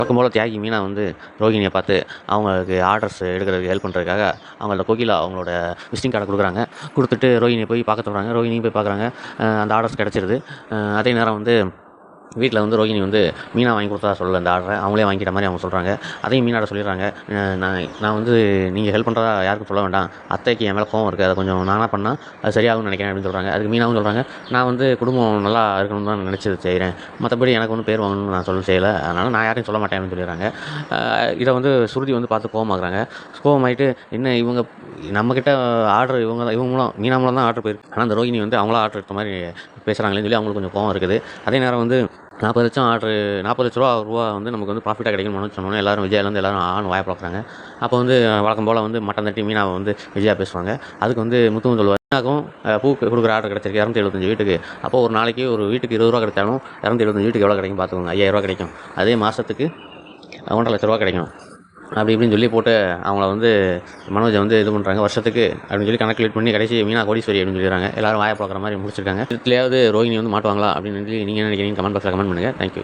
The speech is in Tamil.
வழக்கம் போல் தியாகி மீனா வந்து ரோகிணியை பார்த்து அவங்களுக்கு ஆர்டர்ஸ் எடுக்கிறதுக்கு ஹெல்ப் பண்ணுறதுக்காக அவங்கள்ட்ட கோகிலா அவங்களோட விசிட்டிங் கார்டை கொடுக்குறாங்க. கொடுத்துட்டு ரோகிணியை போய் பார்க்க சொல்கிறாங்க. ரோகிணியும் போய் பார்க்குறாங்க. அந்த ஆர்டர்ஸ் கிடச்சிருது. அதே நேரம் வந்து வீட்டில் வந்து ரோகிணி வந்து மீனா வாங்கி கொடுத்தா சொல்லலை அந்த ஆர்டரை, அவங்களே வாங்கிட்ட மாதிரி அவங்க சொல்கிறாங்க. அதையும் மீனாட சொல்லிடுறாங்க. நான் வந்து நீங்கள் ஹெல்ப் பண்ணுறதா யாருக்கும் சொல்ல வேண்டாம், அத்தைக்கு என் மேலே கோவம் இருக்குது, அதை கொஞ்சம் நானாக பண்ணால் அது சரியாகும்னு நினைக்கிறேன் அப்படின்னு சொல்கிறாங்க. அதுக்கு மீனாவும் சொல்கிறாங்க, நான் வந்து குடும்பம் நல்லா இருக்கணும்னு தான் நினச்சி செய்கிறேன், மற்றபடி எனக்கு ஒன்றும் பேர் வாங்கணும்னு நான் செய்யலை, அதனால் நான் யாரையும் சொல்ல மாட்டேன் அப்படின்னு சொல்லிடுறாங்க. இதை வந்து ஸ்ருதி வந்து பார்த்து கோவமாகறாங்க. கோவமாயிட்டு என்ன இவங்க நம்மக்கிட்ட ஆர்டர் இவங்க மூலம் மீனா மூலம் தான் ஆர்டர் போயிருக்கு, ஆனால் அந்த ரோகிணி வந்து அவங்களா ஆர்டர் எடுத்த மாதிரி பேசுகிறாங்களேன்னு சொல்லி அவங்களுக்கு கொஞ்சம் கோவம் இருக்குது. அதே நேரம் வந்து 40 லட்சம் ஆர்டர் 40 லட்ச ரூபா வந்து நமக்கு வந்து ப்ராஃபிட்டாக கிடைக்கும்னு சொன்னோன்னே எல்லாரும் விஜயாலேருந்து எல்லாரும் ஆன்னு வாய பார்க்குறாங்க. அப்போ வந்து வழக்கம் போல் வந்து மட்டன் தட்டி மீனாவை வந்து விஜயா பேசுவாங்க. அதுக்கு வந்து முத்துவும் சொல்லுவார், மீனாக்கும் பூ கொடுக்குற ஆர்டர் கிடச்சிருக்கு 275 வீட்டுக்கு. அப்போது ஒரு நாளைக்கு ஒரு வீட்டுக்கு 20 ரூபா கிடைச்சாலும் 275 வீட்டுக்கு எவ்வளோ கிடைக்கும் பார்த்துக்கோங்க, 5000 ரூபா கிடைக்கும். அதே மாதத்துக்கு 1.5 லட்ச ரூபா கிடைக்கும். அப்படி இப்படின்னு சொல்லி போட்டு அவங்கள வந்து மனோஜை வந்து இது பண்ணுறாங்க வருஷத்துக்கு அப்படின்னு சொல்லி கணக்கு பண்ணி கடைசி மீனா கோடீஸ்வரி அப்படின்னு சொல்லிடுறாங்க. எல்லாரும் வாயை பார்க்குற மாதிரி முடிச்சிருக்காங்க. இதுலையாவது ரோகிணி வந்து மாட்டுவாங்களா அப்படின்னு சொல்லி நீங்கள் நினைக்கிறீங்க? கமெண்ட் பாக்ஸில் கமெண்ட் பண்ணுங்கள். தேங்க்யூ.